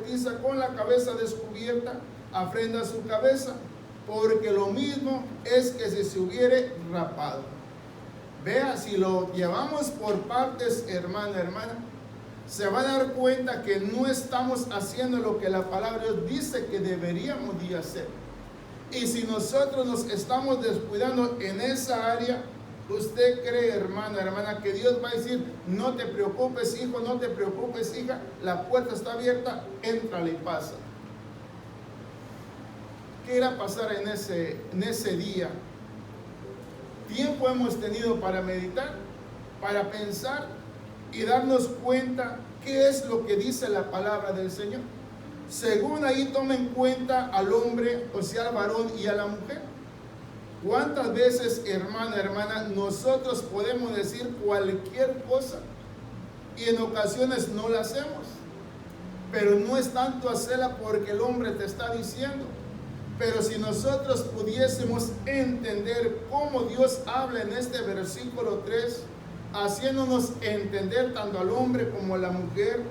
profetiza con la cabeza descubierta, afrenta su cabeza, porque lo mismo es que si se hubiere rapado. Vea, si lo llevamos por partes, hermana, se va a dar cuenta que no estamos haciendo lo que la palabra de Dios dice que deberíamos de hacer. Y si nosotros nos estamos descuidando en esa área, ¿usted cree, hermana, que Dios va a decir, no te preocupes, hijo, no te preocupes, hija, la puerta está abierta, éntrale y pasa? ¿Qué irá a pasar en ese día? Tiempo hemos tenido para meditar, para pensar y darnos cuenta qué es lo que dice la palabra del Señor. Según ahí toma en cuenta al hombre, o sea, al varón y a la mujer. ¿Cuántas veces, hermana, nosotros podemos decir cualquier cosa y en ocasiones no la hacemos? Pero no es tanto hacerla porque el hombre te está diciendo. Pero si nosotros pudiésemos entender cómo Dios habla en este versículo 3, haciéndonos entender tanto al hombre como a la mujer,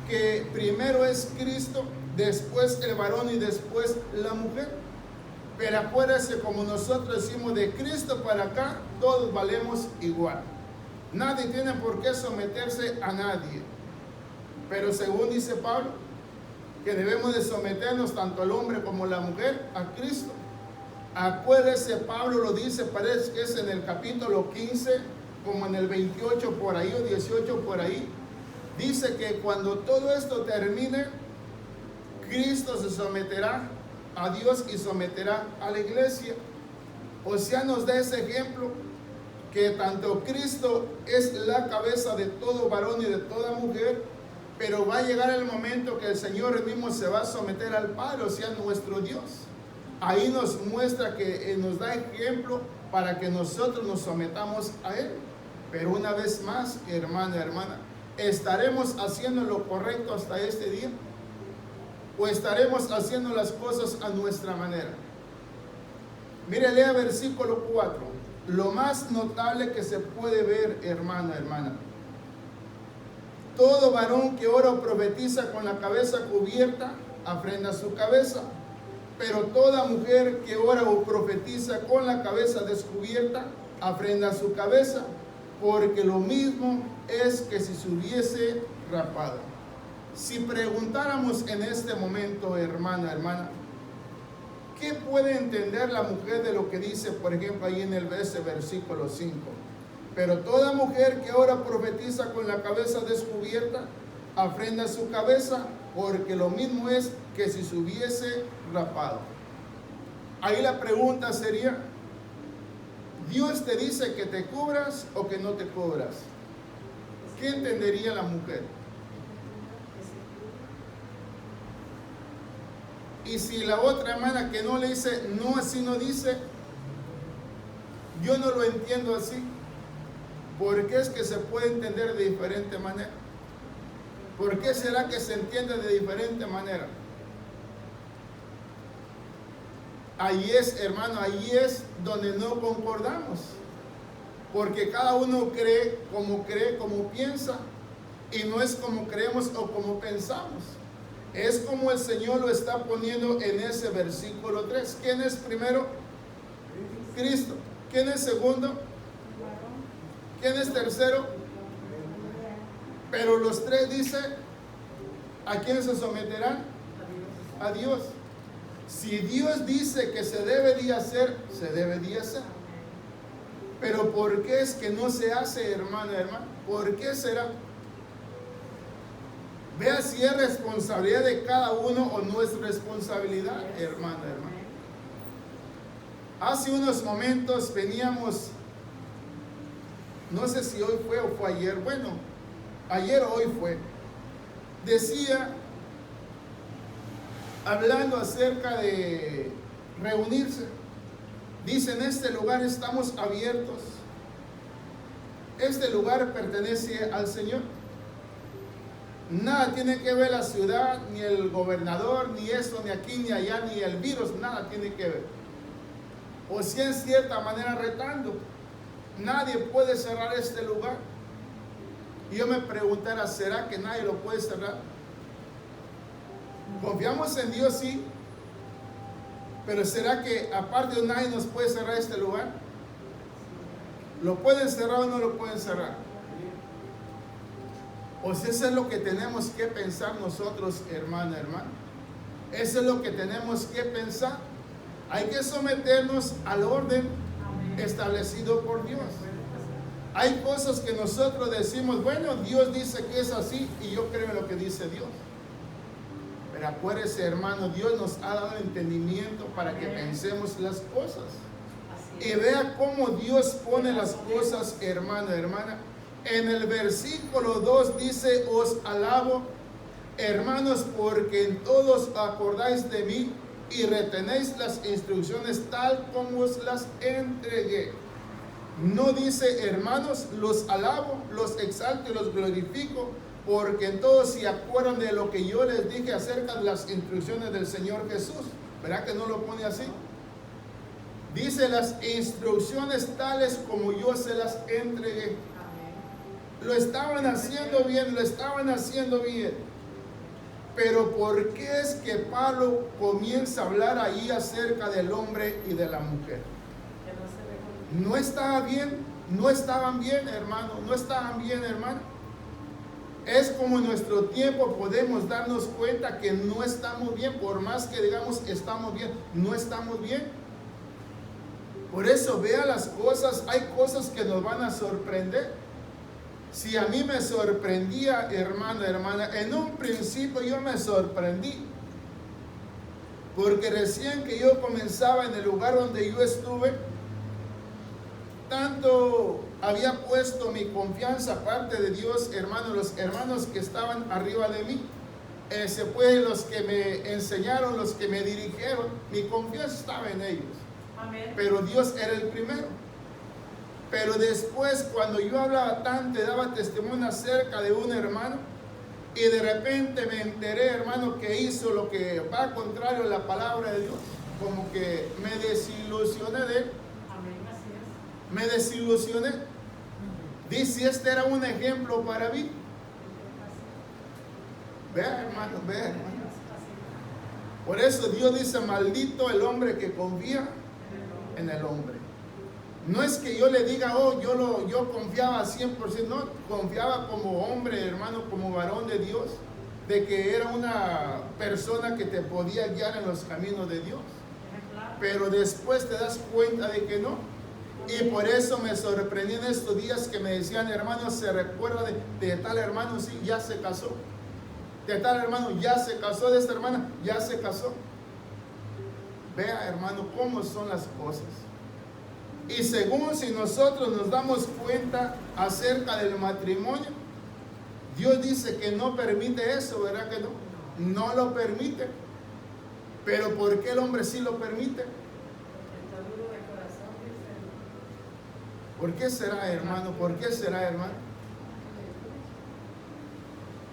que primero es Cristo, después el varón y después la mujer. Pero acuérdense, como nosotros decimos, de Cristo para acá, todos valemos igual. Nadie tiene por qué someterse a nadie. Pero según dice Pablo, que debemos de someternos tanto al hombre como a la mujer a Cristo. Acuérdese, Pablo lo dice, parece que es en el capítulo 15, como en el 28 por ahí o 18 por ahí. Dice que cuando todo esto termine, Cristo se someterá a Dios y someterá a la iglesia. O sea, nos da ese ejemplo que tanto Cristo es la cabeza de todo varón y de toda mujer, pero va a llegar el momento que el Señor mismo se va a someter al Padre, o sea, nuestro Dios. Ahí nos muestra que nos da ejemplo para que nosotros nos sometamos a Él. Pero una vez más, hermana, ¿estaremos haciendo lo correcto hasta este día? ¿O estaremos haciendo las cosas a nuestra manera? Mire, lea versículo 4. Lo más notable que se puede ver, hermana. Todo varón que ora o profetiza con la cabeza cubierta, afrenta su cabeza. Pero toda mujer que ora o profetiza con la cabeza descubierta, afrenta su cabeza, porque lo mismo es que si se hubiese rapado. Si preguntáramos en este momento, hermana, ¿qué puede entender la mujer de lo que dice, por ejemplo, ahí en ese versículo 5? Pero toda mujer que ora profetiza con la cabeza descubierta, afrenta su cabeza, porque lo mismo es que si se hubiese rapado. Ahí la pregunta sería, ¿Dios te dice que te cubras o que no te cubras? ¿Qué entendería la mujer? Y si la otra hermana que no le dice, no, así no dice, yo no lo entiendo así, porque es que se puede entender de diferente manera. ¿Por qué será que se entiende de diferente manera? Ahí es, hermano, ahí es donde no concordamos, porque cada uno cree, como piensa, y no es como creemos o como pensamos. Es como el Señor lo está poniendo en ese versículo 3. ¿Quién es primero? Cristo. ¿Quién es segundo? ¿Quién es tercero? Pero los tres dice, ¿a quién se someterán? A Dios. Si Dios dice que se debe de hacer, se debe de hacer. Pero ¿por qué es que no se hace, hermana? ¿Por qué será? Vea si es responsabilidad de cada uno o no es responsabilidad, hermana. Hace unos momentos veníamos, no sé si hoy fue o fue ayer, bueno, ayer o hoy fue, decía, hablando acerca de reunirse, dice, en este lugar estamos abiertos, este lugar pertenece al Señor. Nada tiene que ver la ciudad, ni el gobernador, ni esto, ni aquí, ni allá, ni el virus, nada tiene que ver. O si en cierta manera retando, nadie puede cerrar este lugar. Y yo me preguntara, ¿será que nadie lo puede cerrar? Confiamos en Dios, sí, pero ¿será que aparte de nadie nos puede cerrar este lugar? ¿Lo pueden cerrar o no lo pueden cerrar? O sea, eso es lo que tenemos que pensar nosotros, hermano. Eso es lo que tenemos que pensar. Hay que someternos al orden establecido por Dios. Hay cosas que nosotros decimos, bueno, Dios dice que es así y yo creo en lo que dice Dios. Pero acuérdese, hermano, Dios nos ha dado entendimiento para que pensemos las cosas. Y vea cómo Dios pone las cosas, hermano, hermana. En el versículo 2 dice, os alabo, hermanos, porque en todos acordáis de mí y retenéis las instrucciones tal como os las entregué. No dice, hermanos, los alabo, los exalto y los glorifico, porque en todos se acuerdan de lo que yo les dije acerca de las instrucciones del Señor Jesús. ¿Verdad que no lo pone así? Dice las instrucciones tales como yo se las entregué. Lo estaban haciendo bien, lo estaban haciendo bien. Pero ¿por qué es que Pablo comienza a hablar ahí acerca del hombre y de la mujer? No estaba bien, no estaban bien, hermano, no estaban bien, hermano. Es como en nuestro tiempo podemos darnos cuenta que no estamos bien, por más que digamos estamos bien, no estamos bien. Por eso vea las cosas, hay cosas que nos van a sorprender. Si a mí me sorprendía, hermano, hermana, en un principio yo me sorprendí. Porque recién que yo comenzaba en el lugar donde yo estuve, tanto había puesto mi confianza aparte de Dios, hermano, los hermanos que estaban arriba de mí, se fue los que me enseñaron, los que me dirigieron, mi confianza estaba en ellos. Amén. Pero Dios era el primero. Pero después, cuando yo hablaba tanto, daba testimonio acerca de un hermano, y de repente me enteré, hermano, que hizo lo que va contrario a la palabra de Dios, como que me desilusioné de él. Me desilusioné. Dice, este era un ejemplo para mí. Vea, hermano, vea, hermano. Por eso Dios dice, maldito el hombre que confía en el hombre. No es que yo le diga, oh, yo confiaba 100%, no, confiaba como hombre, hermano, como varón de Dios, de que era una persona que te podía guiar en los caminos de Dios. Pero después te das cuenta de que no. Y por eso me sorprendí en estos días que me decían, hermano, se recuerda de tal hermano, sí, ya se casó. De tal hermano, ya se casó. De esta hermana, ya se casó. Vea, hermano, cómo son las cosas. Y según si nosotros nos damos cuenta acerca del matrimonio, Dios dice que no permite eso, ¿verdad que no? No lo permite. Pero ¿por qué el hombre sí lo permite? ¿Por qué será, hermano? ¿Por qué será, hermano?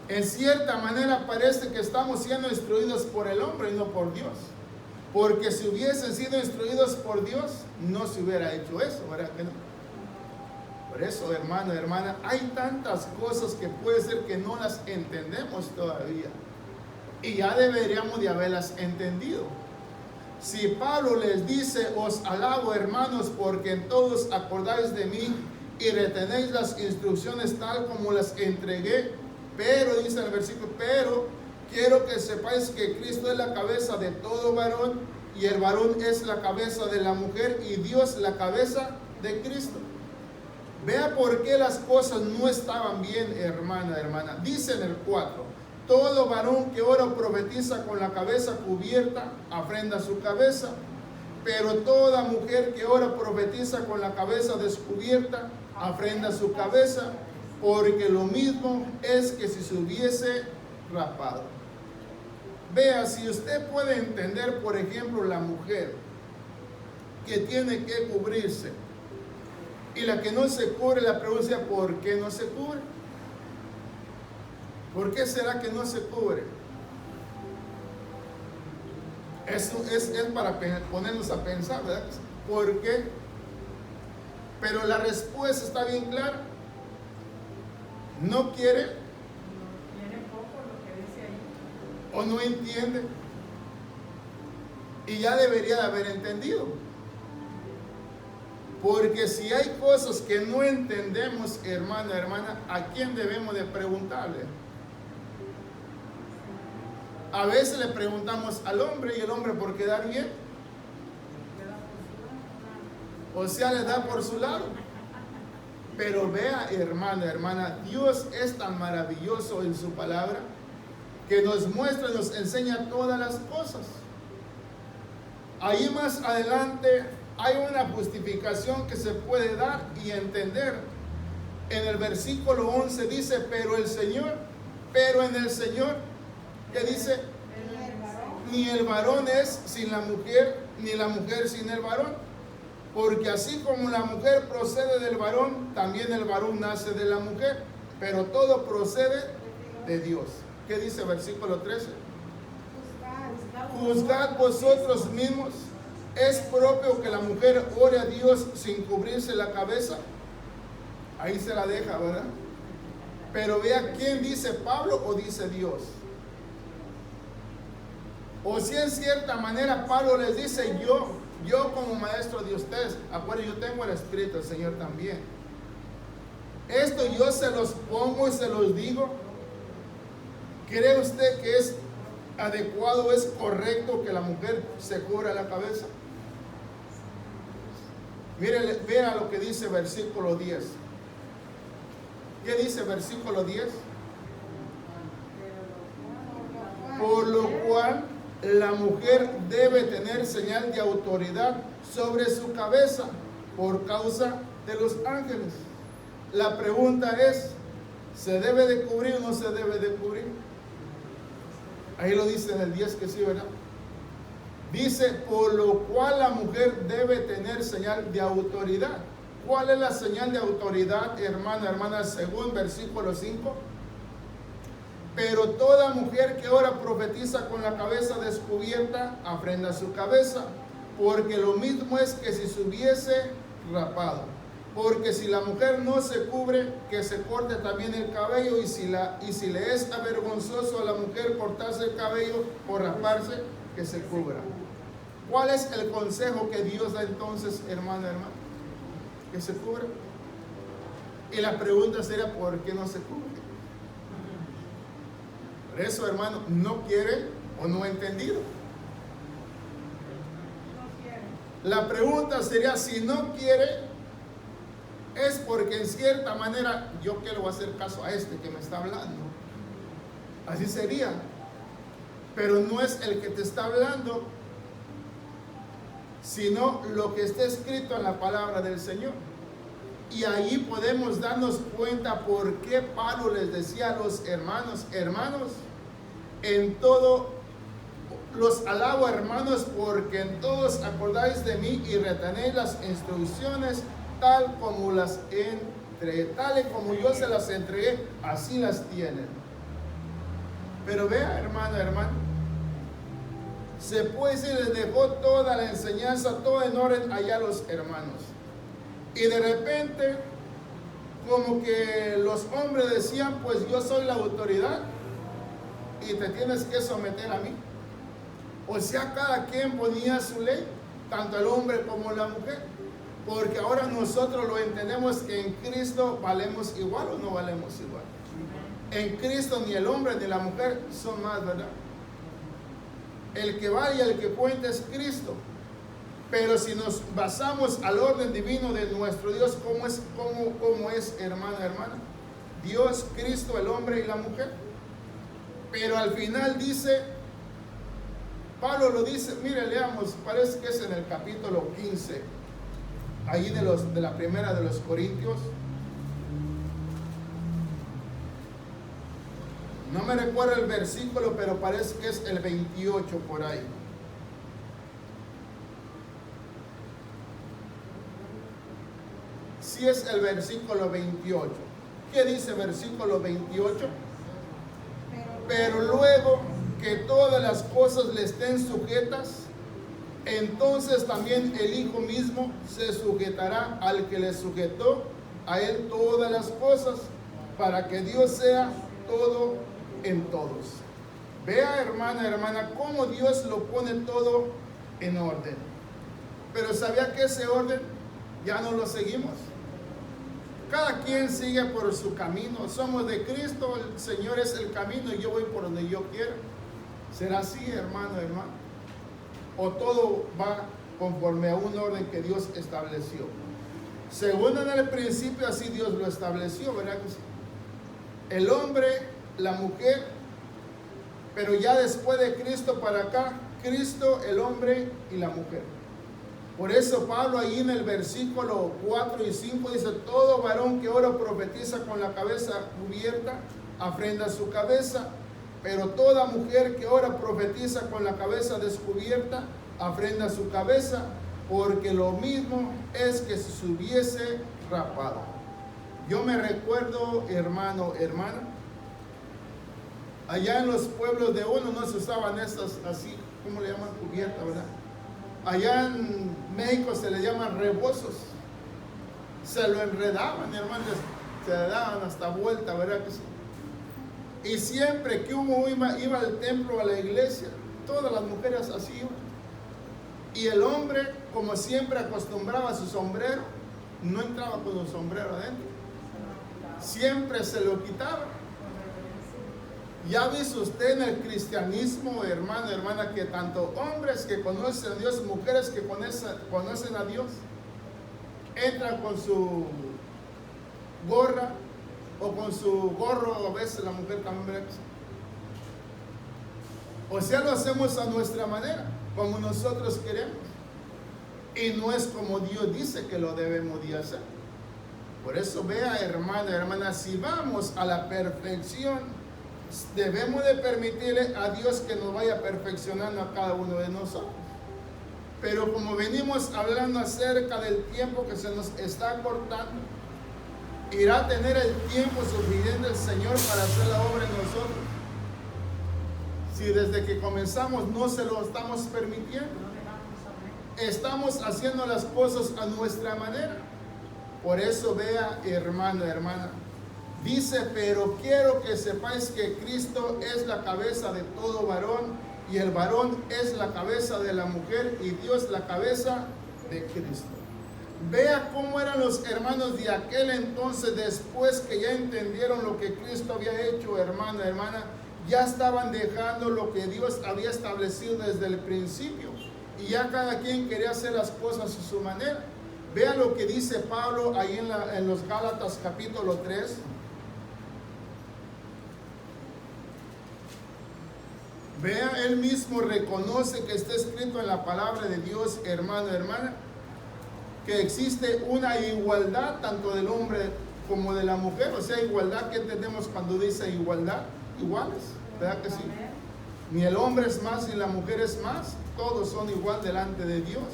En cierta manera parece que estamos siendo instruidos por el hombre y no por Dios. Porque si hubiesen sido instruidos por Dios, no se hubiera hecho eso, ¿verdad que no? Por eso, hermano, hermana, hay tantas cosas que puede ser que no las entendemos todavía. Y ya deberíamos de haberlas entendido. Si Pablo les dice, os alabo, hermanos, porque en todos acordáis de mí y retenéis las instrucciones tal como las entregué, pero, dice en el versículo, pero quiero que sepáis que Cristo es la cabeza de todo varón y el varón es la cabeza de la mujer y Dios la cabeza de Cristo. Vea por qué las cosas no estaban bien, hermana, hermana. Dice en el 4, todo varón que ora o profetiza con la cabeza cubierta, afrenta su cabeza, pero toda mujer que ora o profetiza con la cabeza descubierta, afrenta su cabeza, porque lo mismo es que si se hubiese rapado. Vea, si usted puede entender, por ejemplo, la mujer que tiene que cubrirse y la que no se cubre, la pregunta es, ¿por qué no se cubre? ¿Por qué será que no se cubre? Eso es para ponernos a pensar, ¿verdad? ¿Por qué? Pero la respuesta está bien clara. No quiere. o no entiende. Y ya debería de haber entendido. Porque si hay cosas que no entendemos, hermano, hermana, ¿a quién debemos de preguntarle? A veces le preguntamos al hombre, y el hombre por quedar bien, o sea, le da por su lado. Pero vea, hermano, hermana, Dios es tan maravilloso en su palabra que nos muestra, nos enseña todas las cosas. Ahí más adelante hay una justificación que se puede dar y entender. En el versículo 11 dice, pero en el Señor, ¿qué dice? Ni el varón es sin la mujer, ni la mujer sin el varón. Porque así como la mujer procede del varón, también el varón nace de la mujer. Pero todo procede de Dios. ¿Qué dice versículo 13? Juzgad vosotros mismos. ¿Es propio que la mujer ore a Dios sin cubrirse la cabeza? Ahí se la deja, ¿verdad? Pero vea quién dice, Pablo o dice Dios. O si en cierta manera Pablo les dice, yo como maestro de ustedes, acuérdense, yo tengo el Espíritu del Señor también. Esto yo se los pongo y se los digo. ¿Cree usted que es adecuado, es correcto que la mujer se cubra la cabeza? Mira lo que dice versículo 10. ¿Qué dice versículo 10? Por lo cual la mujer debe tener señal de autoridad sobre su cabeza por causa de los ángeles. La pregunta es, ¿se debe de cubrir o no se debe de cubrir? Ahí lo dice en el 10 que sí, ¿verdad? Dice, por lo cual la mujer debe tener señal de autoridad. ¿Cuál es la señal de autoridad, hermano, hermana, según versículo 5? Pero toda mujer que ahora profetiza con la cabeza descubierta, afrenta su cabeza, porque lo mismo es que si se hubiese rapado. Porque si la mujer no se cubre, que se corte también el cabello, y si le es avergonzoso a la mujer cortarse el cabello o raparse, que se cubra. ¿Cuál es el consejo que Dios da entonces, hermano, hermano? Que se cubra. Y la pregunta sería, ¿por qué no se cubre? Por eso, hermano, no quiere o no ha entendido. La pregunta sería, si no quiere, es porque en cierta manera yo quiero hacer caso a este que me está hablando. Así sería. Pero no es el que te está hablando, sino lo que está escrito en la palabra del Señor. Y ahí podemos darnos cuenta por qué Pablo les decía a los hermanos, en todo los alabo, hermanos, porque en todos acordáis de mí y retenéis las instrucciones tal como yo se las entregué, así las tienen. Pero vea, hermano, se puede decir, les dejó toda la enseñanza, todo en orden allá a los hermanos. Y de repente, como que los hombres decían, pues yo soy la autoridad y te tienes que someter a mí. O sea, cada quien ponía su ley, tanto el hombre como la mujer. Porque ahora nosotros lo entendemos que en Cristo valemos igual o no valemos igual. En Cristo ni el hombre ni la mujer son más, ¿verdad? El que vale y el que cuenta es Cristo. Pero si nos basamos al orden divino de nuestro Dios, ¿cómo es, hermana? Dios, Cristo, el hombre y la mujer. Pero al final dice, Pablo lo dice, mire, leamos, parece que es en el capítulo 15, ahí de la primera de los Corintios. No me recuerdo el versículo, pero parece que es el 28 por ahí. Sí es el versículo 28. ¿Qué dice versículo 28? Pero luego que todas las cosas le estén sujetas, entonces también el Hijo mismo se sujetará al que le sujetó a él todas las cosas, para que Dios sea todo en todos. Vea, hermana, cómo Dios lo pone todo en orden. Pero ¿sabía que ese orden ya no lo seguimos? Cada quien sigue por su camino. Somos de Cristo, el Señor es el camino y yo voy por donde yo quiero. ¿Será así, hermano? ¿O todo va conforme a un orden que Dios estableció? Según en el principio, así Dios lo estableció, ¿verdad que sí? El hombre, la mujer, pero ya después de Cristo para acá, Cristo, el hombre y la mujer. Por eso Pablo ahí en el versículo 4 y 5 dice: todo varón que ora profetiza con la cabeza cubierta, afrenta su cabeza, pero toda mujer que ora profetiza con la cabeza descubierta, afrenta su cabeza, porque lo mismo es que si se hubiese rapado. Yo me recuerdo, hermano, hermana, allá en los pueblos de uno no se usaban estas así, ¿cómo le llaman? Cubierta, ¿verdad? Allá en México se le llaman rebozos. Se lo enredaban, hermanos, se le daban hasta vuelta, ¿verdad que sí? Y siempre que uno iba al templo, a la iglesia, todas las mujeres así iban. Y el hombre, como siempre acostumbraba su sombrero, no entraba con un sombrero adentro. Siempre se lo quitaba. Ya visto usted en el cristianismo, hermano, hermana, que tanto hombres que conocen a Dios, mujeres que conocen a Dios, entran con su gorra o con su gorro, a veces la mujer también. O sea, lo hacemos a nuestra manera, como nosotros queremos. Y no es como Dios dice que lo debemos de hacer. Por eso vea, hermano, hermana, si vamos a la perfección, debemos de permitirle a Dios que nos vaya perfeccionando a cada uno de nosotros. Pero como venimos hablando acerca del tiempo que se nos está cortando, irá a tener el tiempo suficiente el Señor para hacer la obra en nosotros. Si desde que comenzamos no se lo estamos permitiendo, estamos haciendo las cosas a nuestra manera. Por eso vea, hermano, hermana, dice: pero quiero que sepáis que Cristo es la cabeza de todo varón, y el varón es la cabeza de la mujer, y Dios la cabeza de Cristo. Vea cómo eran los hermanos de aquel entonces, después que ya entendieron lo que Cristo había hecho, hermano, hermana, ya estaban dejando lo que Dios había establecido desde el principio, y ya cada quien quería hacer las cosas a su manera. Vea lo que dice Pablo ahí en los Gálatas capítulo 3. Vea, él mismo reconoce que está escrito en la palabra de Dios, hermano, hermana, que existe una igualdad tanto del hombre como de la mujer. O sea, igualdad, que entendemos cuando dice igualdad, iguales, ¿verdad que sí? Ni el hombre es más ni la mujer es más, todos son igual delante de Dios.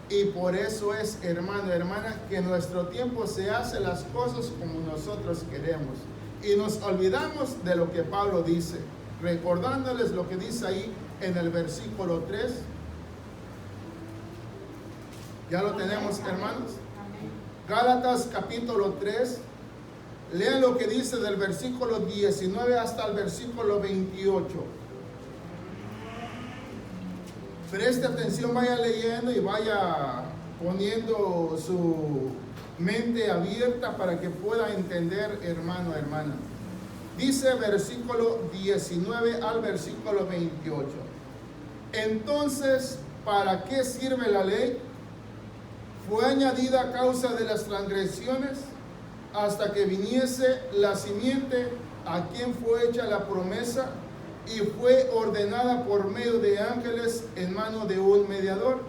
Y por eso es, hermano, hermana, que en nuestro tiempo se hace las cosas como nosotros queremos, y nos olvidamos de lo que Pablo dice, recordándoles lo que dice ahí en el versículo 3. ¿Ya lo tenemos, hermanos? Gálatas capítulo 3. Lean lo que dice del versículo 19 hasta el versículo 28. Preste atención, vaya leyendo y vaya poniendo su mente abierta para que pueda entender, hermano, hermana. Dice versículo 19 al versículo 28. Entonces, ¿para qué sirve la ley? Fue añadida a causa de las transgresiones, hasta que viniese la simiente a quien fue hecha la promesa, y fue ordenada por medio de ángeles en mano de un mediador.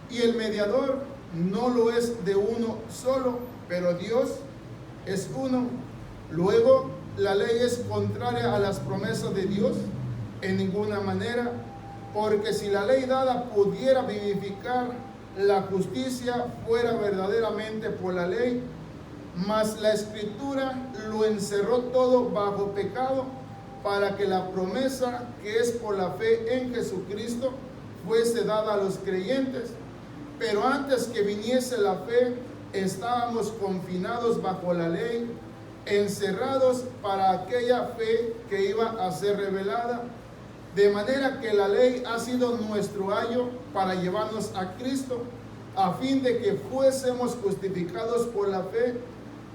Y el mediador no lo es de uno solo, pero Dios es uno. Luego, ¿la ley es contraria a las promesas de Dios? En ninguna manera, porque si la ley dada pudiera vivificar, la justicia fuera verdaderamente por la ley, mas la Escritura lo encerró todo bajo pecado, para que la promesa, que es por la fe en Jesucristo, fuese dada a los creyentes. Pero antes que viniese la fe, estábamos confinados bajo la ley, encerrados para aquella fe que iba a ser revelada. De manera que la ley ha sido nuestro ayo para llevarnos a Cristo, a fin de que fuésemos justificados por la fe.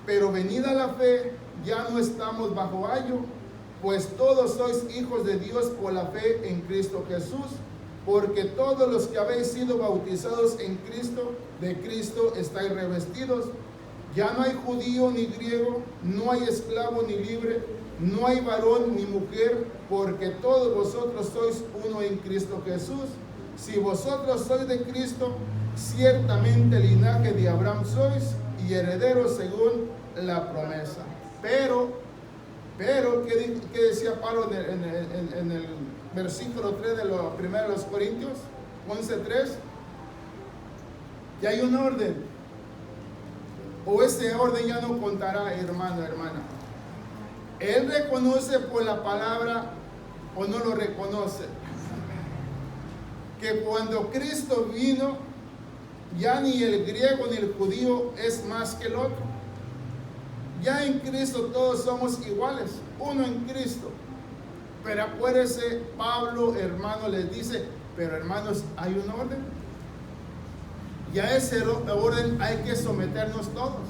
Pero venida la fe, ya no estamos bajo ayo, pues todos sois hijos de Dios por la fe en Cristo Jesús. Porque todos los que habéis sido bautizados en Cristo, de Cristo estáis revestidos. Ya no hay judío ni griego, no hay esclavo ni libre, no hay varón ni mujer, porque todos vosotros sois uno en Cristo Jesús. Si vosotros sois de Cristo, ciertamente linaje de Abraham sois y herederos según la promesa. Pero, ¿qué decía Pablo en el versículo 3 de los 1 Corintios 11:3? Que hay un orden, o ese orden ya no contará, hermano, hermana. Él reconoce por la palabra o no lo reconoce que cuando Cristo vino, ya ni el griego ni el judío es más que el otro. Ya en Cristo todos somos iguales, uno en Cristo. Pero acuérdense, Pablo, hermano, les dice, pero hermanos, hay un orden. Y a ese orden hay que someternos todos.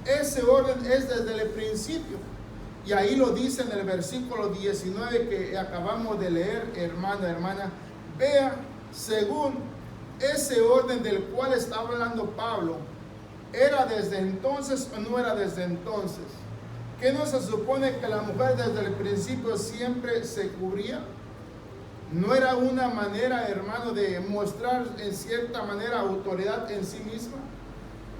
Ese orden es desde el principio. Y ahí lo dice en el versículo 19 que acabamos de leer, hermano, hermana. Vea, según ese orden del cual está hablando Pablo, ¿era desde entonces o no era desde entonces? ¿Qué no se supone que la mujer desde el principio siempre se cubría? ¿No era una manera, hermano, de mostrar en cierta manera autoridad en sí misma?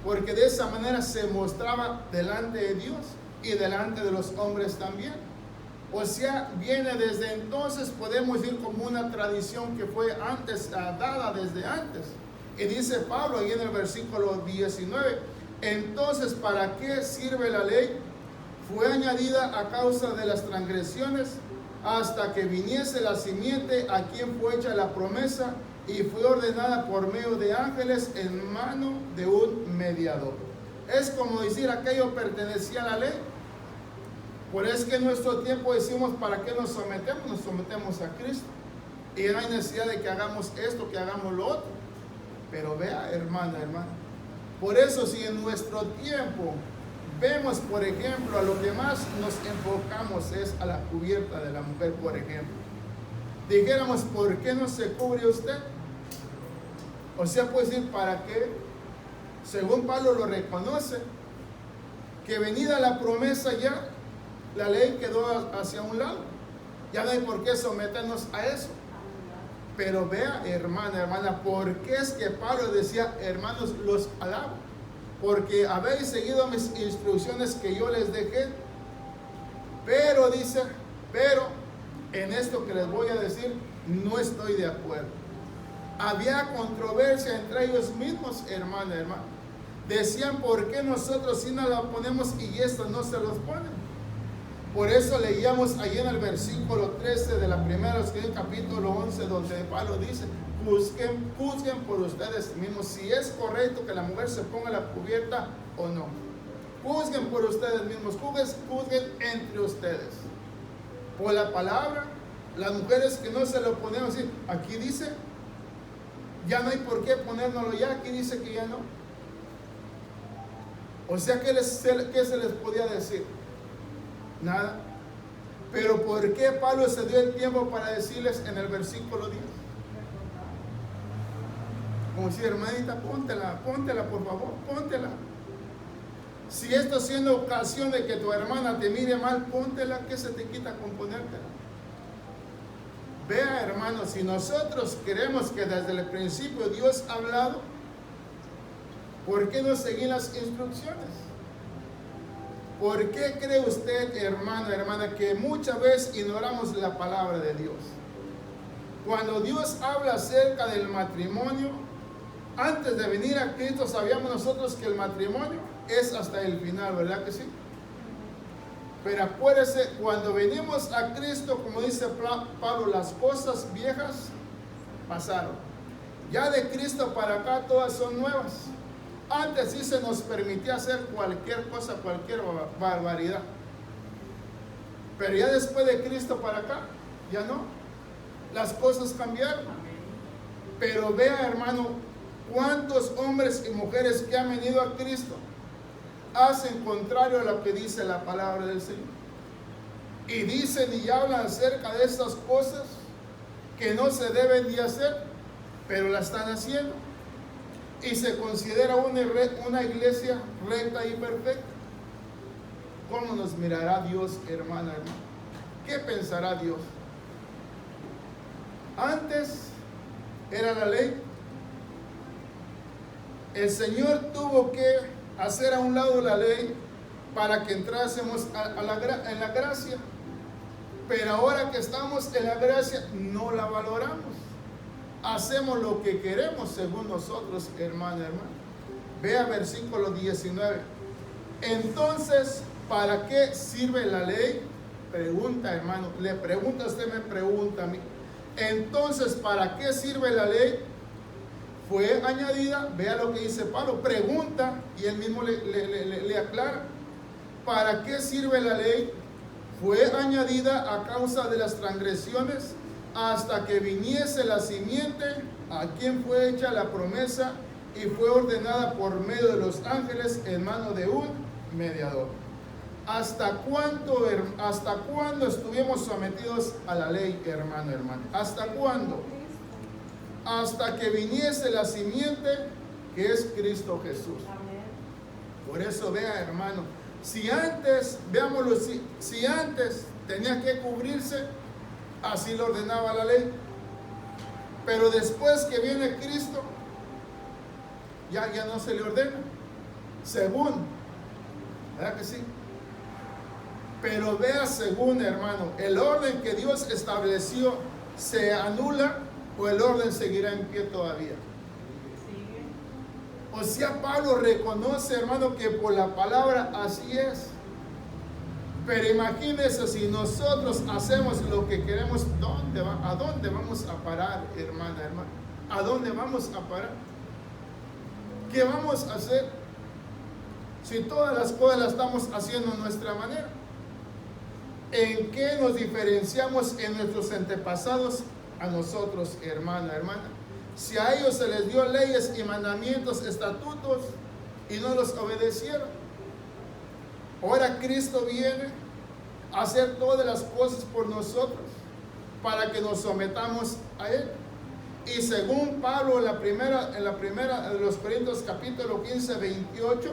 Porque de esa manera se mostraba delante de Dios y delante de los hombres también. O sea, viene desde entonces, podemos decir como una tradición que fue antes, dada desde antes. Y dice Pablo ahí en el versículo 19, entonces, ¿para qué sirve la ley? Fue añadida a causa de las transgresiones, hasta que viniese la simiente a quien fue hecha la promesa, y fue ordenada por medio de ángeles en mano de un mediador. Es como decir, aquello pertenecía a la ley. Por eso es que en nuestro tiempo decimos, ¿para qué nos sometemos? Nos sometemos a Cristo. Y no hay necesidad de que hagamos esto, que hagamos lo otro. Pero vea, hermana, hermana. Por eso si en nuestro tiempo vemos, por ejemplo, a lo que más nos enfocamos es a la cubierta de la mujer, por ejemplo. Dijéramos, ¿por qué no se cubre usted? O sea, puede decir, ¿para qué? Según Pablo lo reconoce, que venida la promesa ya, la ley quedó hacia un lado. Ya no hay por qué someternos a eso. Pero vea, hermana, hermana, ¿por qué es que Pablo decía, hermanos, los alabo? Porque habéis seguido mis instrucciones que yo les dejé. Pero dice, pero en esto que les voy a decir, no estoy de acuerdo. Había controversia entre ellos mismos, hermana, hermana. Decían, ¿por qué nosotros sí nos la ponemos y estos no se los ponen? Por eso leíamos ahí en el versículo 13 de la primera, capítulo 11, donde Pablo dice, juzguen por ustedes mismos si es correcto que la mujer se ponga la cubierta o no. Juzguen por ustedes mismos, juzguen entre ustedes. Por la palabra, las mujeres que no se lo ponen así, aquí dice, ya no hay por qué ponérnoslo ya, aquí dice que ya no. O sea, ¿qué se les podía decir? Nada. Pero ¿por qué Pablo se dio el tiempo para decirles en el versículo 10? Como si, hermanita, póntela por favor, póntela. Si esto siendo ocasión de que tu hermana te mire mal, póntela, ¿qué se te quita con ponértela? Vea, hermanos, si nosotros queremos que desde el principio Dios ha hablado, ¿por qué no seguir las instrucciones? ¿Por qué cree usted, hermano, hermana, que muchas veces ignoramos la palabra de Dios? Cuando Dios habla acerca del matrimonio, antes de venir a Cristo sabíamos nosotros que el matrimonio es hasta el final, ¿verdad que sí? Pero acuérdese, cuando venimos a Cristo, como dice Pablo, las cosas viejas pasaron. Ya de Cristo para acá todas son nuevas. Antes sí se nos permitía hacer cualquier cosa, cualquier barbaridad. Pero ya después de Cristo para acá, ya no. las cosas cambiaron. Pero vea, hermano, cuántos hombres y mujeres que han venido a Cristo hacen contrario a lo que dice la palabra del Señor. Y dicen y hablan acerca de estas cosas que no se deben de hacer, pero la están haciendo. Y se considera una iglesia recta y perfecta. ¿Cómo nos mirará Dios, hermana, hermano? ¿Qué pensará Dios? Antes era la ley. El Señor tuvo que hacer a un lado la ley para que entrásemos en la gracia. Pero ahora que estamos en la gracia, no la valoramos. Hacemos lo que queremos según nosotros, hermana, hermano. Vea versículo 19. Entonces, ¿para qué sirve la ley? Pregunta, hermano. Le pregunta a usted, me pregunta a mí. Entonces, ¿para qué sirve la ley? Fue añadida, vea lo que dice Pablo, pregunta y él mismo le aclara. ¿Para qué sirve la ley? Fue añadida a causa de las transgresiones hasta que viniese la simiente a quien fue hecha la promesa y fue ordenada por medio de los ángeles en mano de un mediador. ¿Hasta cuándo estuvimos sometidos a la ley, hermano, hermano? ¿Hasta cuándo? Hasta que viniese la simiente que es Cristo Jesús. Por eso vea, hermano, si antes, veámoslo, si antes tenía que cubrirse, así lo ordenaba la ley. Pero después que viene Cristo, ya no se le ordena. Según, ¿verdad que sí? Pero vea según, hermano, el orden que Dios estableció se anula o el orden seguirá en pie todavía. O sea, Pablo reconoce, hermano, que por la palabra así es. Pero imagínense si nosotros hacemos lo que queremos, ¿a dónde vamos a parar, hermana, hermano? ¿A dónde vamos a parar? ¿Qué vamos a hacer si todas las cosas las estamos haciendo a nuestra manera? ¿En qué nos diferenciamos en nuestros antepasados a nosotros, hermana, hermana? Si a ellos se les dio leyes y mandamientos, estatutos, y no los obedecieron. Ahora Cristo viene a hacer todas las cosas por nosotros para que nos sometamos a Él. Y según Pablo en la primera de los Corintios capítulo 15, 28,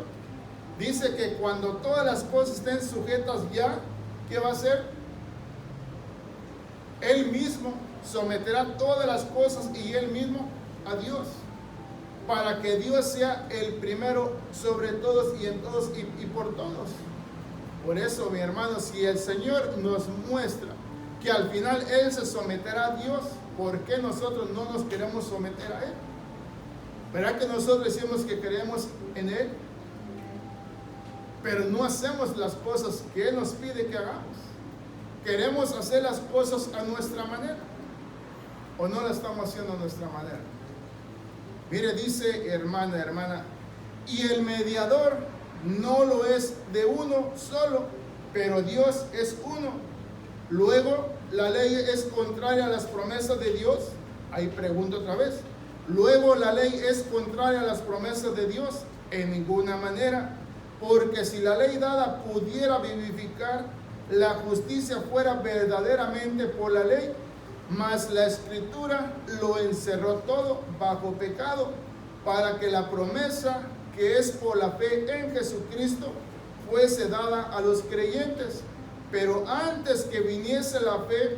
dice que cuando todas las cosas estén sujetas ya, ¿qué va a hacer? Él mismo someterá todas las cosas y Él mismo a Dios, para que Dios sea el primero sobre todos y en todos y por todos. Por eso, mi hermano, si el Señor nos muestra que al final Él se someterá a Dios, ¿por qué nosotros no nos queremos someter a Él? ¿Verdad que nosotros decimos que creemos en Él? Pero no hacemos las cosas que Él nos pide que hagamos. Queremos hacer las cosas a nuestra manera, o no las estamos haciendo a nuestra manera. Mire, dice hermana, hermana, y el mediador no lo es de uno solo, pero Dios es uno. Luego, la ley es contraria a las promesas de Dios. Ahí pregunto otra vez. Luego, la ley es contraria a las promesas de Dios. En ninguna manera. Porque si la ley dada pudiera vivificar, la justicia fuera verdaderamente por la ley, mas la Escritura lo encerró todo bajo pecado, para que la promesa que es por la fe en Jesucristo fuese dada a los creyentes. Pero antes que viniese la fe,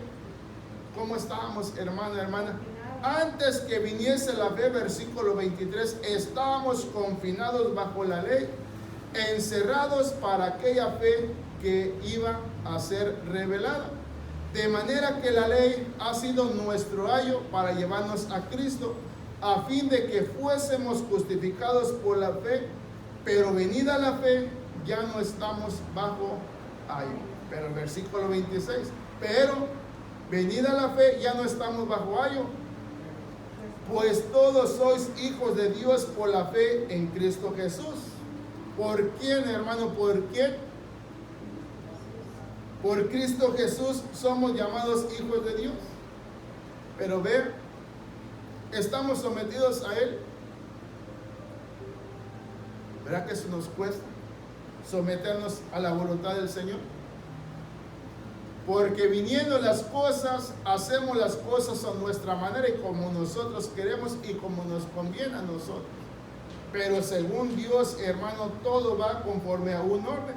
¿cómo estábamos, hermana, hermana? Antes que viniese la fe, versículo 23, estábamos confinados bajo la ley, encerrados para aquella fe que iba a ser revelada. De manera que la ley ha sido nuestro ayo para llevarnos a Cristo, a fin de que fuésemos justificados por la fe, pero venida la fe, ya no estamos bajo ayo. Pero el versículo 26, pero venida la fe, ya no estamos bajo ayo, pues todos sois hijos de Dios por la fe en Cristo Jesús. ¿Por quién, hermano? ¿Por quién? Por Cristo Jesús somos llamados hijos de Dios. Pero ve, estamos sometidos a Él. ¿Verdad que eso nos cuesta? Someternos a la voluntad del Señor. Porque viniendo las cosas, hacemos las cosas a nuestra manera y como nosotros queremos y como nos conviene a nosotros. Pero según Dios, hermano, todo va conforme a un orden.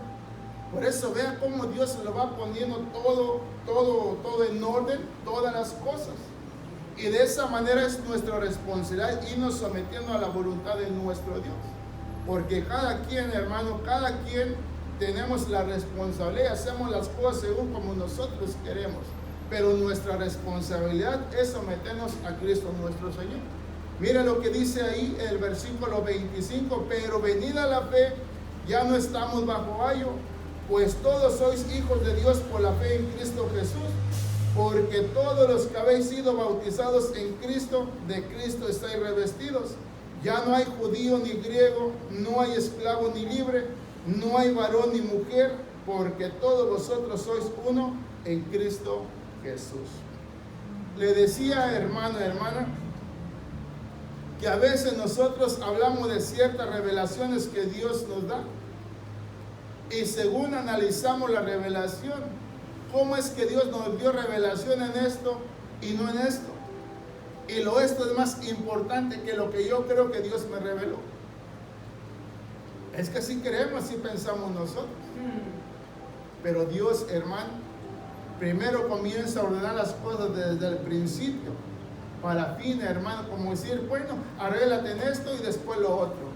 Por eso vea cómo Dios lo va poniendo todo en orden, todas las cosas. Y de esa manera es nuestra responsabilidad irnos sometiendo a la voluntad de nuestro Dios. Porque cada quien, hermano, cada quien tenemos la responsabilidad, hacemos las cosas según como nosotros queremos. Pero nuestra responsabilidad es someternos a Cristo nuestro Señor. Mira lo que dice ahí el versículo 25. Pero venida la fe, ya no estamos bajo ayo, pues todos sois hijos de Dios por la fe en Cristo Jesús. Porque todos los que habéis sido bautizados en Cristo, de Cristo estáis revestidos. Ya no hay judío ni griego, no hay esclavo ni libre, no hay varón ni mujer, porque todos vosotros sois uno en Cristo Jesús. Le decía, hermano, hermana, que a veces nosotros hablamos de ciertas revelaciones que Dios nos da. Y según analizamos la revelación, ¿cómo es que Dios nos dio revelación en esto y no en esto? Y esto es más importante que lo que yo creo que Dios me reveló. Es que así creemos, así pensamos nosotros. Pero Dios, hermano, primero comienza a ordenar las cosas desde el principio. Para fin, hermano, como decir, bueno, arréglate en esto y después lo otro.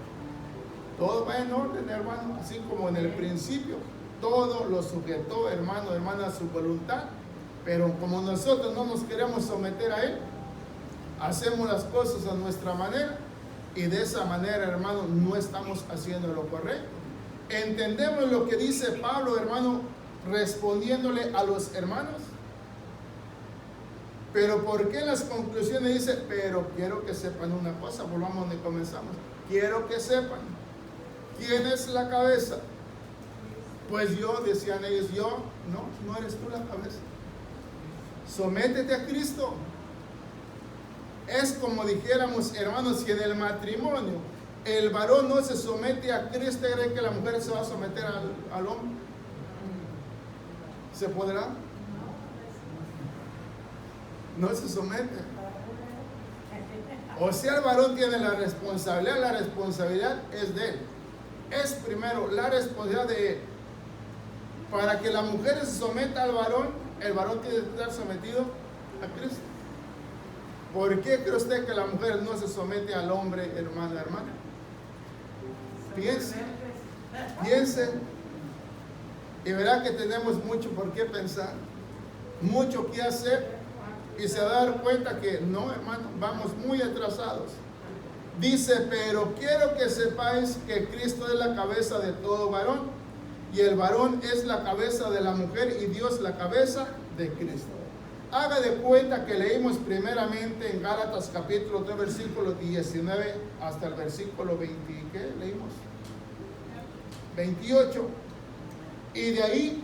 Todo va en orden, hermano, así como en el principio. Todo lo sujetó, hermano, hermana, a su voluntad. Pero como nosotros no nos queremos someter a Él, hacemos las cosas a nuestra manera. Y de esa manera, hermano, no estamos haciendo lo correcto. Entendemos lo que dice Pablo, hermano, respondiéndole a los hermanos. Pero ¿por qué en las conclusiones dice, pero quiero que sepan una cosa? Volvamos donde comenzamos. Quiero que sepan, ¿quién es la cabeza? Pues yo, decían ellos, no eres tú la cabeza. Sométete a Cristo. Es como dijéramos, hermanos, si en el matrimonio el varón no se somete a Cristo, ¿cree que la mujer se va a someter al hombre? ¿Se podrá? No se somete. O sea, el varón tiene la responsabilidad es de él. Es primero la responsabilidad de él. Para que la mujer se someta al varón, el varón tiene que estar sometido a Cristo. ¿Por qué cree usted que la mujer no se somete al hombre, hermano, hermana? Piense. Y verá que tenemos mucho por qué pensar, mucho que hacer, y se va a dar cuenta que no, hermano, vamos muy atrasados. Dice, pero quiero que sepáis que Cristo es la cabeza de todo varón, y el varón es la cabeza de la mujer, y Dios la cabeza de Cristo. Haga de cuenta que leímos primeramente en Gálatas capítulo 3, versículo 19 hasta el versículo 20, ¿qué leímos? 28. Y de ahí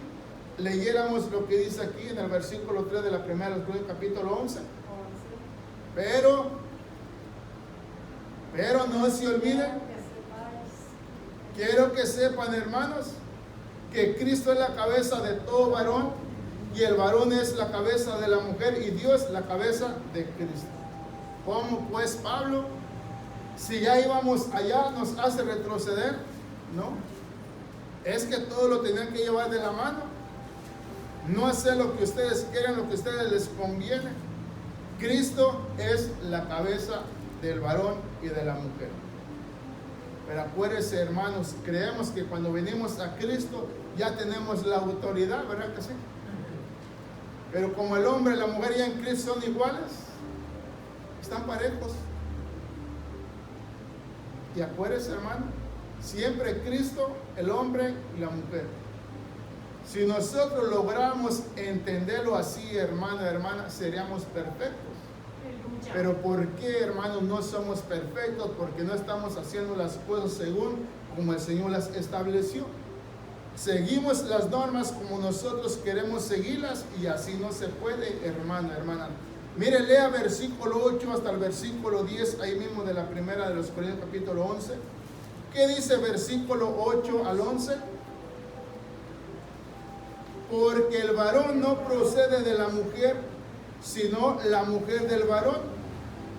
leyéramos lo que dice aquí en el versículo 3 de la primera del capítulo 11. Pero no se olviden, quiero que sepan, hermanos, que Cristo es la cabeza de todo varón, y el varón es la cabeza de la mujer, y Dios la cabeza de Cristo. ¿Cómo pues, Pablo? Si ya íbamos allá, nos hace retroceder, ¿no? Es que todo lo tenían que llevar de la mano. No hacer lo que ustedes quieren, lo que a ustedes les conviene. Cristo es la cabeza del varón y de la mujer. Pero acuérdense, hermanos, creemos que cuando venimos a Cristo ya tenemos la autoridad, ¿verdad que sí? Pero como el hombre y la mujer ya en Cristo son iguales, están parejos. Y acuérdense, hermano, siempre Cristo, el hombre y la mujer. Si nosotros logramos entenderlo así, hermano, hermana, seríamos perfectos. Pero ¿por qué, hermanos, no somos perfectos? Porque no estamos haciendo las cosas según como el Señor las estableció. Seguimos las normas como nosotros queremos seguirlas, y así no se puede, hermano, hermana. Mire, lea versículo 8 hasta el versículo 10, ahí mismo de la primera de los Corintios capítulo 11. ¿Qué dice versículo 8 al 11? Porque el varón no procede de la mujer, sino la mujer del varón.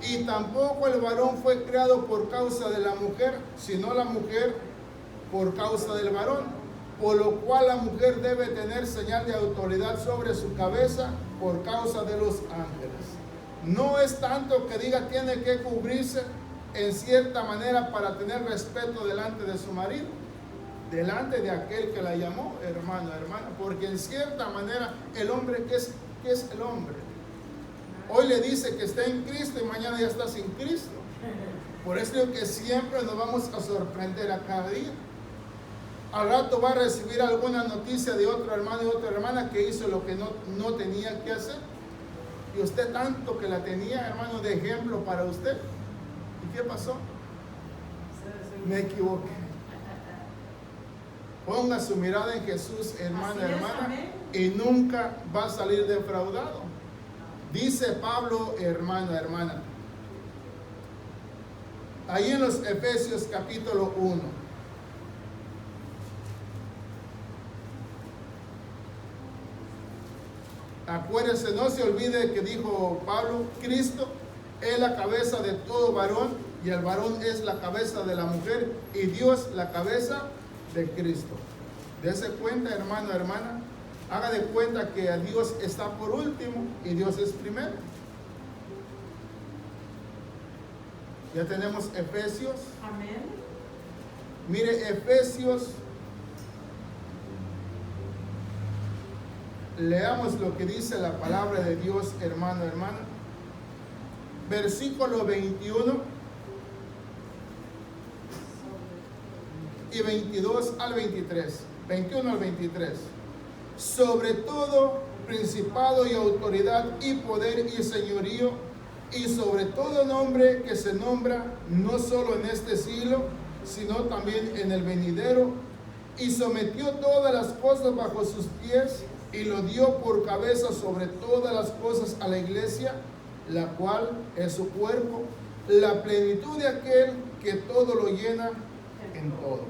Y tampoco el varón fue creado por causa de la mujer, sino la mujer por causa del varón. Por lo cual la mujer debe tener señal de autoridad sobre su cabeza por causa de los ángeles. No es tanto que diga tiene que cubrirse en cierta manera para tener respeto delante de su marido, delante de aquel que la llamó, hermano, hermana, porque en cierta manera el hombre, ¿qué es el hombre? Hoy le dice que está en Cristo y mañana ya está sin Cristo. Por eso digo que siempre nos vamos a sorprender a cada día. Al rato va a recibir alguna noticia de otro hermano y otra hermana que hizo lo que no tenía que hacer. Y usted tanto que la tenía, hermano, de ejemplo para usted. ¿Y qué pasó? Me equivoqué. Ponga su mirada en Jesús, hermano, hermana, y nunca va a salir defraudado. Dice Pablo, hermano, hermana, ahí en los Efesios capítulo 1. Acuérdese, no se olvide que dijo Pablo, Cristo es la cabeza de todo varón y el varón es la cabeza de la mujer y Dios la cabeza de Cristo. Dese cuenta, hermano, hermana, haga de cuenta que Dios está por último y Dios es primero. Ya tenemos Efesios. Amén. Mire, Efesios. Leamos lo que dice la palabra de Dios, hermano, hermana. Versículo 21 y 22 al 23. 21 al 23. Sobre todo principado y autoridad y poder y señorío y sobre todo nombre que se nombra no solo en este siglo, sino también en el venidero, y sometió todas las cosas bajo sus pies y lo dio por cabeza sobre todas las cosas a la iglesia, la cual es su cuerpo, la plenitud de aquel que todo lo llena en todo.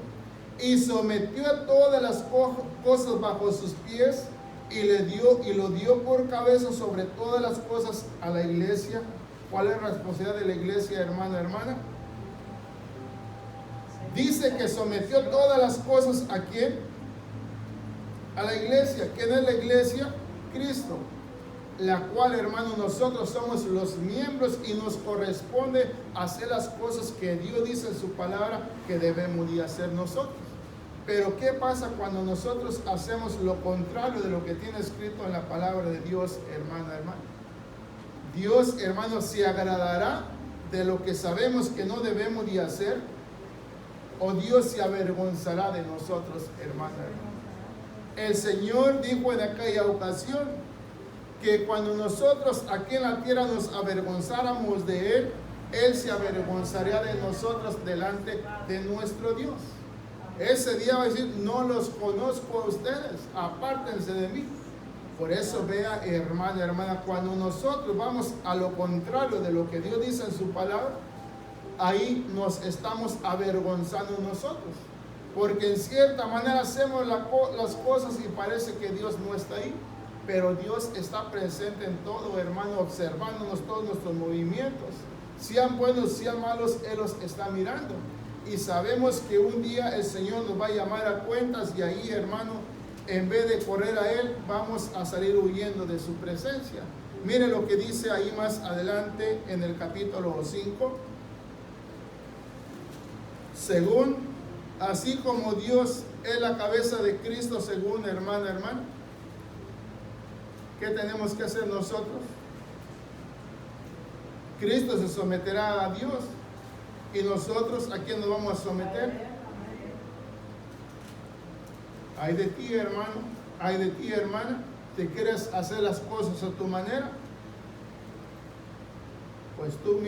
Y sometió a todas las cosas bajo sus pies y lo dio por cabeza sobre todas las cosas a la iglesia. ¿Cuál es la responsabilidad de la iglesia, hermano, hermana? Dice que sometió todas las cosas ¿a quién? A la iglesia. ¿Quién es la iglesia? Cristo. La cual, hermano, nosotros somos los miembros y nos corresponde hacer las cosas que Dios dice en su palabra que debemos de hacer nosotros. Pero ¿qué pasa cuando nosotros hacemos lo contrario de lo que tiene escrito en la palabra de Dios, hermano, hermano? Dios, hermano, se agradará de lo que sabemos que no debemos de hacer, o Dios se avergonzará de nosotros, hermano, hermano. El Señor dijo en aquella ocasión que cuando nosotros aquí en la tierra nos avergonzáramos de Él, Él se avergonzaría de nosotros delante de nuestro Dios. Ese día va a decir, no los conozco a ustedes, apártense de mí. Por eso vea, hermano, hermana, cuando nosotros vamos a lo contrario de lo que Dios dice en su palabra, ahí nos estamos avergonzando nosotros. Porque en cierta manera hacemos las cosas y parece que Dios no está ahí. Pero Dios está presente en todo, hermano, observándonos todos nuestros movimientos. Sean buenos, sean malos, Él los está mirando. Y sabemos que un día el Señor nos va a llamar a cuentas y ahí, hermano, en vez de correr a Él, vamos a salir huyendo de su presencia. Mire lo que dice ahí más adelante en el capítulo 5. Según, así como Dios es la cabeza de Cristo, según, hermano, hermano, ¿qué tenemos que hacer nosotros? Cristo se someterá a Dios. ¿Y nosotros a quién nos vamos a someter? Ay de ti, hermano, ay de ti, hermana, ¿te quieres hacer las cosas a tu manera? Pues tú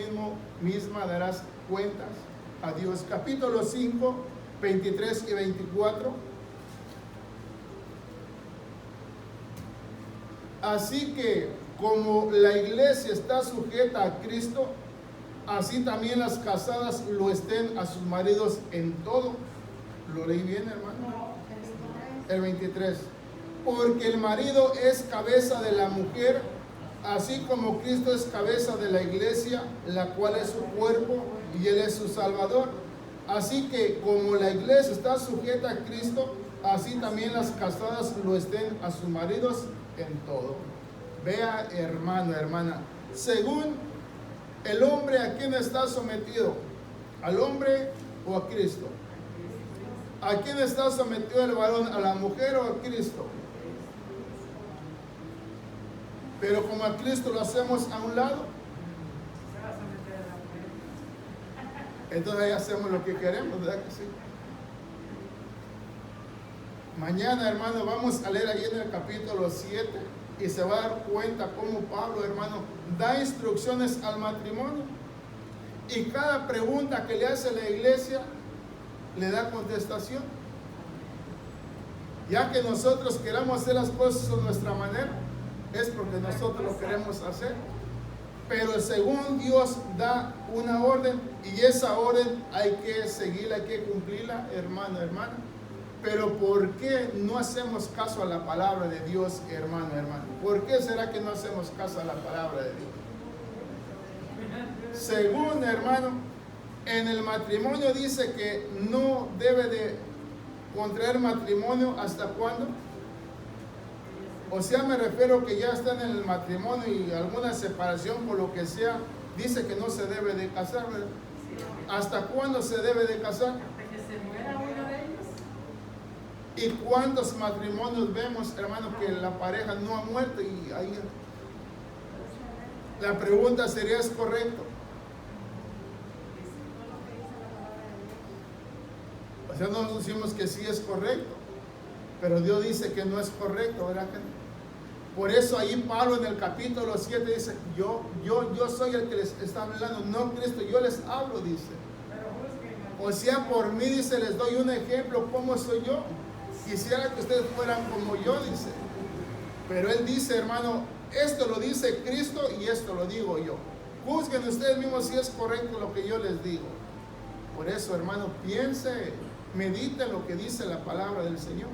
misma darás cuentas a Dios. Capítulo 5, 23 y 24. Así que como la iglesia está sujeta a Cristo, así también las casadas lo estén a sus maridos en todo. ¿Lo leí bien, hermano? El 23. Porque el marido es cabeza de la mujer, así como Cristo es cabeza de la iglesia, la cual es su cuerpo y Él es su Salvador. Así que como la iglesia está sujeta a Cristo, así también las casadas lo estén a sus maridos en todo. Vea, hermano, hermana, según el hombre, ¿a quién está sometido? ¿Al hombre o a Cristo? ¿A quién está sometido el varón? ¿A la mujer o a Cristo? Pero como a Cristo lo hacemos a un lado, entonces ahí hacemos lo que queremos, ¿verdad que sí? Mañana, hermano, vamos a leer ahí en el capítulo 7 y se va a dar cuenta cómo Pablo, hermano, da instrucciones al matrimonio, y cada pregunta que le hace la iglesia le da contestación. Ya que nosotros queramos hacer las cosas a nuestra manera, es porque nosotros lo queremos hacer. Pero según Dios da una orden, y esa orden hay que seguirla, hay que cumplirla, hermano, hermana. Pero ¿por qué no hacemos caso a la palabra de Dios, hermano, hermano? ¿Por qué será que no hacemos caso a la palabra de Dios? Según, hermano, en el matrimonio dice que no debe de contraer matrimonio ¿hasta cuándo? O sea, me refiero que ya están en el matrimonio y alguna separación por lo que sea, dice que no se debe de casar, ¿verdad? ¿Hasta cuándo se debe de casar? Hasta que se muera uno de ellos. ¿Y cuántos matrimonios vemos, hermanos, que la pareja no ha muerto? Y ahí la pregunta sería, ¿es correcto? O sea, no decimos que sí es correcto, pero Dios dice que no es correcto, ¿verdad que no? Por eso ahí Pablo en el capítulo 7 dice, yo soy el que les está hablando, no Cristo, yo les hablo, dice. O sea, por mí, dice, les doy un ejemplo, ¿cómo soy yo? Quisiera que ustedes fueran como yo, dice. Pero él dice, hermano, esto lo dice Cristo y esto lo digo yo. Juzguen ustedes mismos si es correcto lo que yo les digo. Por eso, hermano, piense, medite lo que dice la palabra del Señor.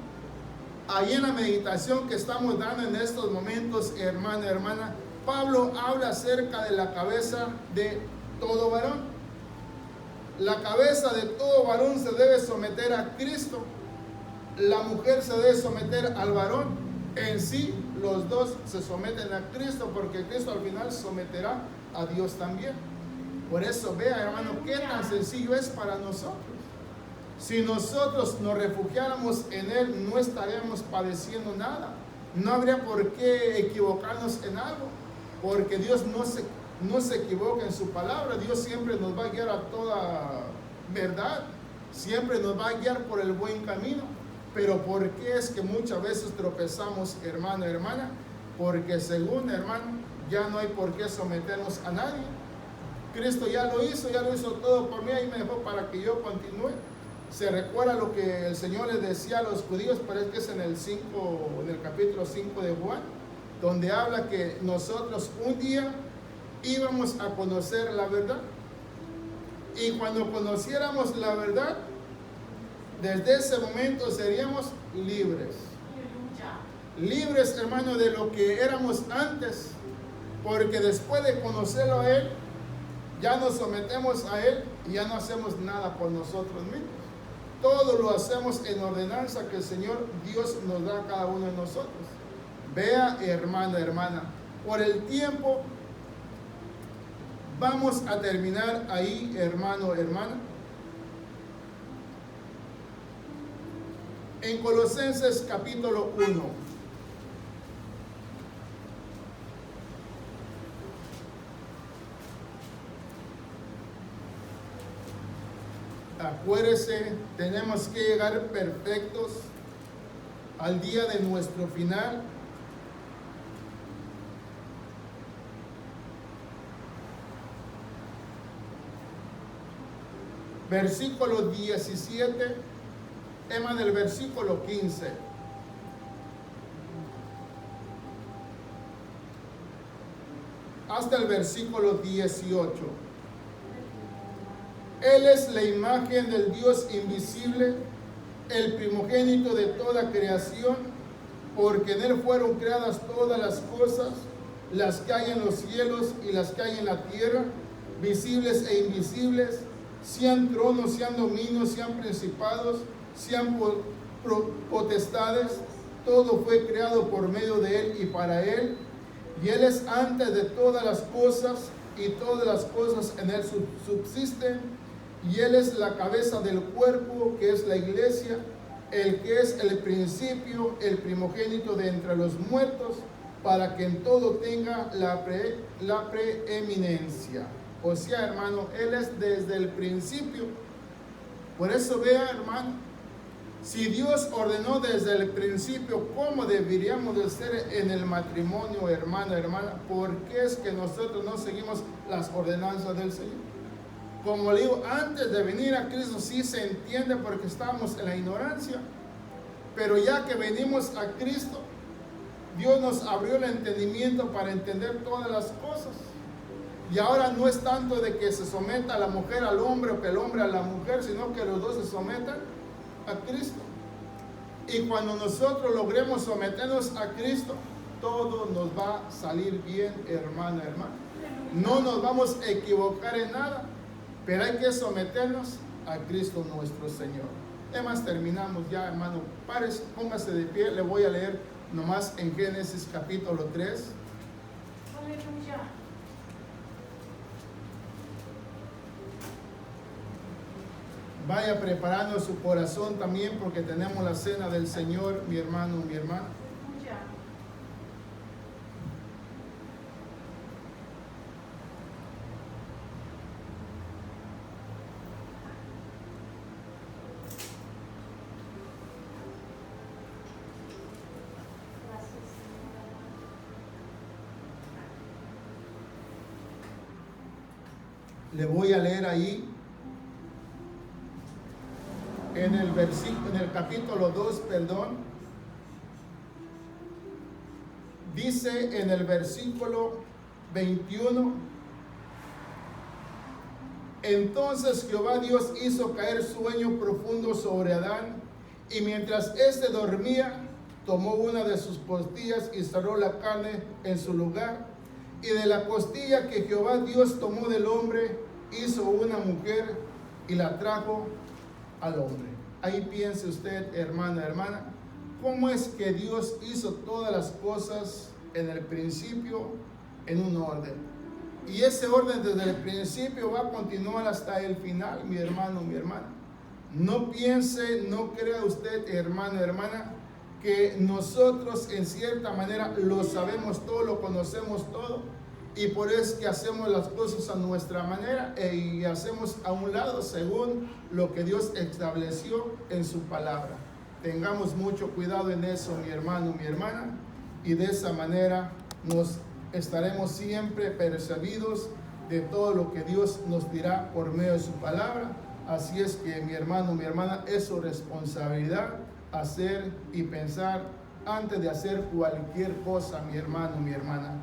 Ahí en la meditación que estamos dando en estos momentos, hermano, hermana, Pablo habla acerca de la cabeza de todo varón. La cabeza de todo varón se debe someter a Cristo. La mujer se debe someter al varón. En sí, los dos se someten a Cristo, porque Cristo al final someterá a Dios también. Por eso, vea, hermano, qué tan sencillo es para nosotros. Si nosotros nos refugiáramos en Él, no estaríamos padeciendo nada. No habría por qué equivocarnos en algo, porque Dios no se equivoca en su palabra. Dios siempre nos va a guiar a toda verdad, siempre nos va a guiar por el buen camino. Pero ¿por qué es que muchas veces tropezamos, hermano, hermana? Porque según, hermano, ya no hay por qué someternos a nadie. Cristo ya lo hizo todo por mí y me dejó para que yo continúe. Se recuerda lo que el Señor les decía a los judíos, parece que es en el capítulo 5 de Juan, donde habla que nosotros un día íbamos a conocer la verdad. Y cuando conociéramos la verdad, desde ese momento seríamos libres. Libres, hermano, de lo que éramos antes, porque después de conocerlo a Él, ya nos sometemos a Él y ya no hacemos nada por nosotros mismos. Todo lo hacemos en ordenanza que el Señor Dios nos da a cada uno de nosotros. Vea, hermano, hermana, por el tiempo vamos a terminar ahí, hermano, hermana. En Colosenses capítulo 1. Acuérdese, tenemos que llegar perfectos al día de nuestro final. Versículo 17, tema del versículo 15. hasta el versículo 18. Él es la imagen del Dios invisible, el primogénito de toda creación, porque en Él fueron creadas todas las cosas, las que hay en los cielos y las que hay en la tierra, visibles e invisibles, sean tronos, sean dominios, sean principados, sean potestades. Todo fue creado por medio de Él y para Él, y Él es antes de todas las cosas, y todas las cosas en Él subsisten, y Él es la cabeza del cuerpo, que es la iglesia, el que es el principio, el primogénito de entre los muertos, para que en todo tenga la preeminencia. O sea, hermano, Él es desde el principio. Por eso vea, hermano, si Dios ordenó desde el principio cómo deberíamos de ser en el matrimonio, hermano, hermana, ¿por qué es que nosotros no seguimos las ordenanzas del Señor? Como le digo, antes de venir a Cristo sí se entiende porque estábamos en la ignorancia, pero ya que venimos a Cristo, Dios nos abrió el entendimiento para entender todas las cosas. Y ahora no es tanto de que se someta la mujer al hombre o que el hombre a la mujer, sino que los dos se sometan a Cristo. Y cuando nosotros logremos someternos a Cristo, todo nos va a salir bien, hermano, hermano. No nos vamos a equivocar en nada, pero hay que someternos a Cristo nuestro Señor. Además, terminamos ya, hermano. Párese, póngase de pie. Le voy a leer nomás en Génesis capítulo 3. Aleluya. Vaya preparando su corazón también, porque tenemos la cena del Señor, mi hermano, mi hermana. Aleluya. Gracias, Señor. Le voy a leer ahí en el versículo, en el capítulo 2, perdón. Dice en el versículo 21: entonces Jehová Dios hizo caer sueño profundo sobre Adán, y mientras éste dormía, tomó una de sus costillas y cerró la carne en su lugar. Y de la costilla que Jehová Dios tomó del hombre, hizo una mujer y la trajo al hombre. Ahí piense usted, hermana, hermana, cómo es que Dios hizo todas las cosas en el principio en un orden. Y ese orden desde el principio va a continuar hasta el final, mi hermano, mi hermana. No piense, no crea usted, hermano, hermana, que nosotros en cierta manera lo sabemos todo, lo conocemos todo, y por eso es que hacemos las cosas a nuestra manera y hacemos a un lado según lo que Dios estableció en su palabra. Tengamos mucho cuidado en eso, mi hermano, mi hermana, y de esa manera nos estaremos siempre persuadidos de todo lo que Dios nos dirá por medio de su palabra. Así es que, mi hermano, mi hermana, es su responsabilidad hacer y pensar antes de hacer cualquier cosa, mi hermano, mi hermana.